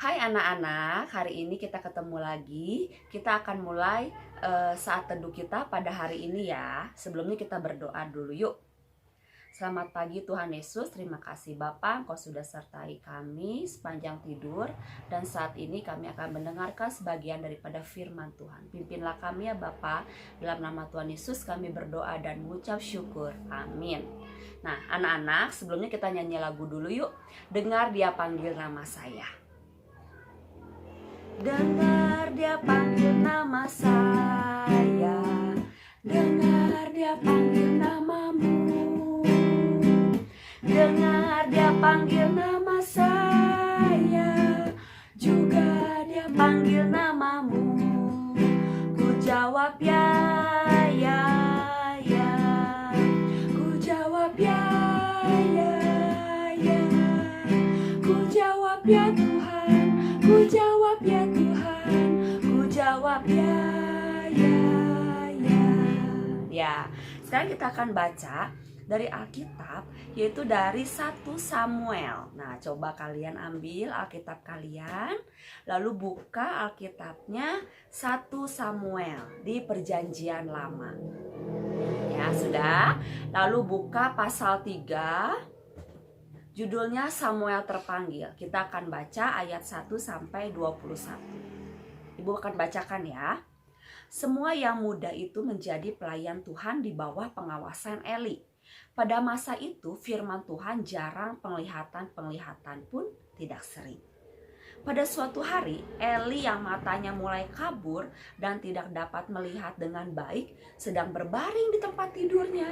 Hai anak-anak, hari ini kita ketemu lagi. Kita akan mulai saat teduh kita pada hari ini ya. Sebelumnya kita berdoa dulu yuk. Selamat pagi Tuhan Yesus, terima kasih Bapa, Engkau sudah sertai kami sepanjang tidur. Dan saat ini kami akan mendengarkan sebagian daripada firman Tuhan. Pimpinlah kami ya Bapa, dalam nama Tuhan Yesus kami berdoa dan mengucap syukur. Amin. Nah anak-anak, sebelumnya kita nyanyi lagu dulu yuk. Dengar dia panggil nama saya. Dengar dia panggil nama saya, dengar dia panggil namamu. Dengar dia panggil nama saya, juga dia panggil namamu. Ku jawab ya, ya, ya. Ku jawab ya, ya, ya. Ku jawab ya Tuhan, ku jawab ya Tuhan, ku jawab ya, ya, ya. Ya, sekarang kita akan baca dari Alkitab, yaitu dari 1 Samuel. Nah, coba kalian ambil Alkitab kalian, lalu buka Alkitabnya 1 Samuel di Perjanjian Lama. Ya, sudah. Lalu buka pasal 3. Judulnya Samuel terpanggil. Kita akan baca ayat 1 sampai 21. Ibu akan bacakan ya. Semua yang muda itu menjadi pelayan Tuhan di bawah pengawasan Eli. Pada masa itu firman Tuhan jarang, penglihatan pun tidak sering. Pada suatu hari, Eli yang matanya mulai kabur dan tidak dapat melihat dengan baik sedang berbaring di tempat tidurnya.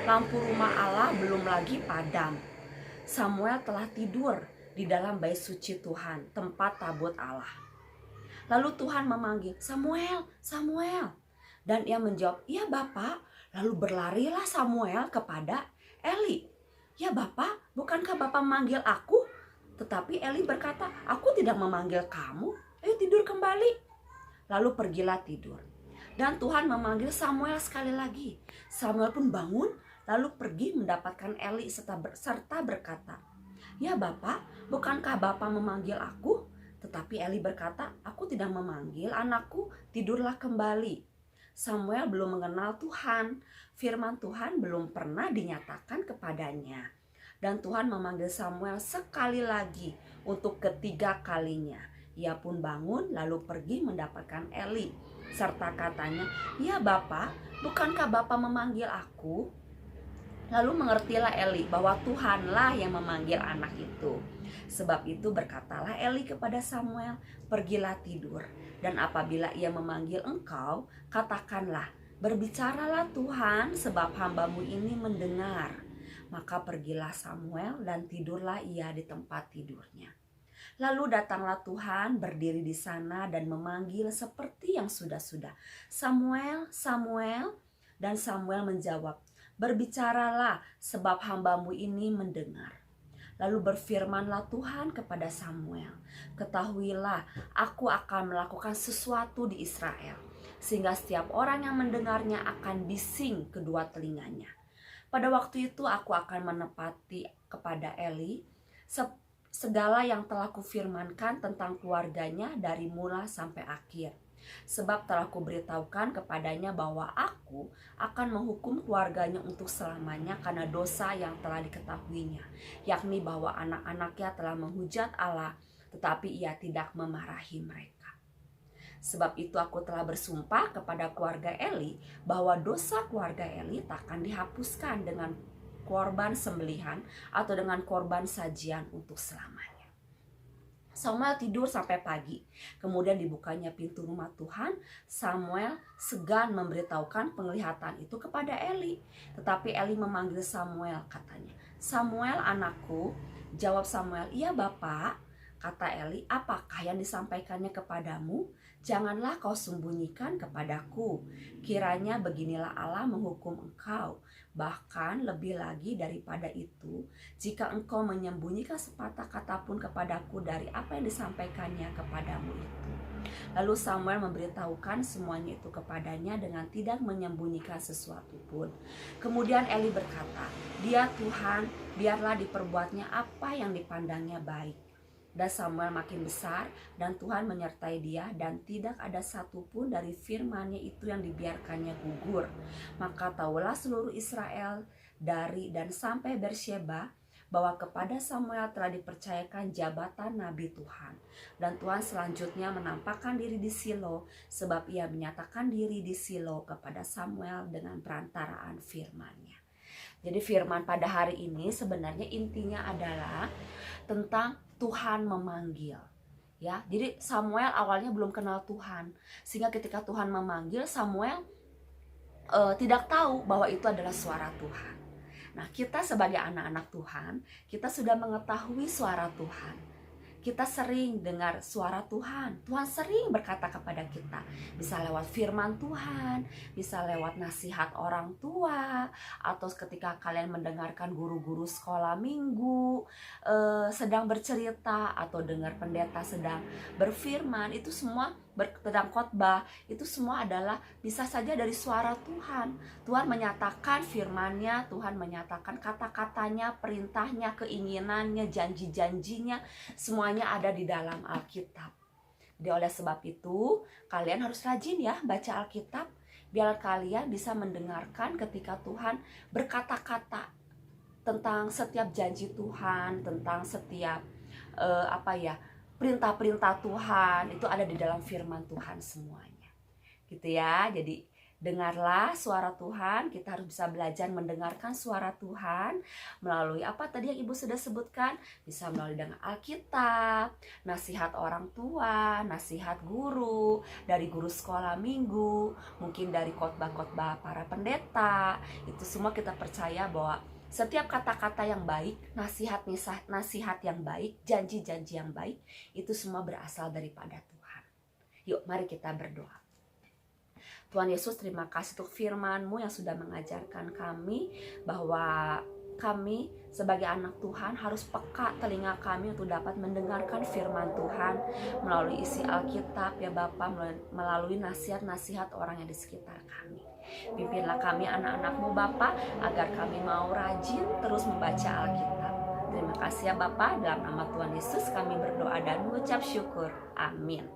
Lampu rumah Allah belum lagi padam. Samuel telah tidur di dalam bait suci Tuhan, tempat tabut Allah. Lalu Tuhan memanggil, Samuel, Samuel. Dan ia menjawab, iya Bapak. Lalu berlarilah Samuel kepada Eli. Ya Bapak, bukankah Bapak memanggil aku? Tetapi Eli berkata, aku tidak memanggil kamu. Ayo tidur kembali. Lalu pergilah tidur. Dan Tuhan memanggil Samuel sekali lagi. Samuel pun bangun, lalu pergi mendapatkan Eli serta berkata, ya Bapak, bukankah Bapak memanggil aku? Tetapi Eli berkata, aku tidak memanggil anakku, tidurlah kembali. Samuel belum mengenal Tuhan, firman Tuhan belum pernah dinyatakan kepadanya. Dan Tuhan memanggil Samuel sekali lagi untuk ketiga kalinya. Ia pun bangun lalu pergi mendapatkan Eli. Serta katanya, ya Bapak, bukankah Bapak memanggil aku? Lalu mengertilah Eli bahwa Tuhanlah yang memanggil anak itu. Sebab itu berkatalah Eli kepada Samuel, pergilah tidur. Dan apabila ia memanggil engkau, katakanlah, berbicaralah Tuhan sebab hambamu ini mendengar. Maka pergilah Samuel dan tidurlah ia di tempat tidurnya. Lalu datanglah Tuhan berdiri di sana dan memanggil seperti yang sudah-sudah. Samuel, Samuel. Dan Samuel menjawab, berbicaralah sebab hambamu ini mendengar. Lalu berfirmanlah Tuhan kepada Samuel, ketahuilah aku akan melakukan sesuatu di Israel, sehingga setiap orang yang mendengarnya akan bising kedua telinganya. Pada waktu itu aku akan menepati kepada Eli segala yang telah kufirmankan tentang keluarganya dari mula sampai akhir. Sebab telah kuberitahukan kepadanya bahwa aku akan menghukum keluarganya untuk selamanya karena dosa yang telah diketahuinya, yakni bahwa anak-anaknya telah menghujat Allah, tetapi ia tidak memarahi mereka. Sebab itu aku telah bersumpah kepada keluarga Eli bahwa dosa keluarga Eli takkan dihapuskan dengan korban sembelihan atau dengan korban sajian untuk selamanya. Samuel tidur sampai pagi. Kemudian dibukanya pintu rumah Tuhan. Samuel segan memberitahukan penglihatan itu kepada Eli. Tetapi Eli memanggil Samuel, katanya, Samuel anakku. Jawab Samuel, iya Bapak. Kata Eli, apakah yang disampaikannya kepadamu? Janganlah kau sembunyikan kepadaku. Kiranya beginilah Allah menghukum engkau. Bahkan lebih lagi daripada itu, jika engkau menyembunyikan sepatah kata pun kepadaku dari apa yang disampaikannya kepadamu itu. Lalu Samuel memberitahukan semuanya itu kepadanya dengan tidak menyembunyikan sesuatu pun. Kemudian Eli berkata, dia Tuhan, biarlah diperbuatnya apa yang dipandangnya baik. Dan Samuel makin besar dan Tuhan menyertai dia, dan tidak ada satupun dari firman-Nya itu yang dibiarkannya gugur. Maka tahulah seluruh Israel dari dan sampai Bersyeba bahwa kepada Samuel telah dipercayakan jabatan Nabi Tuhan. Dan Tuhan selanjutnya menampakkan diri di Silo, sebab ia menyatakan diri di Silo kepada Samuel dengan perantaraan firman-Nya. Jadi firman pada hari ini sebenarnya intinya adalah tentang Tuhan memanggil. Ya, jadi Samuel awalnya belum kenal Tuhan, sehingga ketika Tuhan memanggil, Samuel tidak tahu bahwa itu adalah suara Tuhan. Nah, kita sebagai anak-anak Tuhan, kita sudah mengetahui suara Tuhan. Kita sering dengar suara Tuhan. Tuhan sering berkata kepada kita. Bisa lewat firman Tuhan, bisa lewat nasihat orang tua, atau ketika kalian mendengarkan guru-guru sekolah minggu sedang bercerita, atau dengar pendeta sedang berfirman. Itu semua sedang khotbah, itu semua adalah bisa saja dari suara Tuhan. Tuhan menyatakan firman-Nya, Tuhan menyatakan kata-katanya, perintahnya, keinginannya, janji-janjinya, semuanya ada di dalam Alkitab. Jadi oleh sebab itu, kalian harus rajin ya baca Alkitab, biar kalian bisa mendengarkan ketika Tuhan berkata-kata tentang setiap janji Tuhan, tentang setiap perintah-perintah Tuhan, itu ada di dalam firman Tuhan semuanya. Gitu ya. Jadi dengarlah suara Tuhan. Kita harus bisa belajar mendengarkan suara Tuhan melalui apa tadi yang Ibu sudah sebutkan. Bisa melalui dengan Alkitab, nasihat orang tua, nasihat guru, dari guru sekolah minggu, mungkin dari khotbah-khotbah para pendeta. Itu semua kita percaya bahwa setiap kata-kata yang baik, nasihat yang baik, janji-janji yang baik, itu semua berasal daripada Tuhan. Yuk, mari kita berdoa. Tuhan Yesus, terima kasih untuk firman-Mu yang sudah mengajarkan kami bahwa kami sebagai anak Tuhan harus peka telinga kami untuk dapat mendengarkan firman Tuhan melalui isi Alkitab ya Bapa, melalui nasihat-nasihat orang yang di sekitar kami. Pimpinlah kami anak-anak-Mu Bapa, agar kami mau rajin terus membaca Alkitab. Terima kasih ya Bapa, dalam nama Tuhan Yesus kami berdoa dan mengucap syukur. Amin.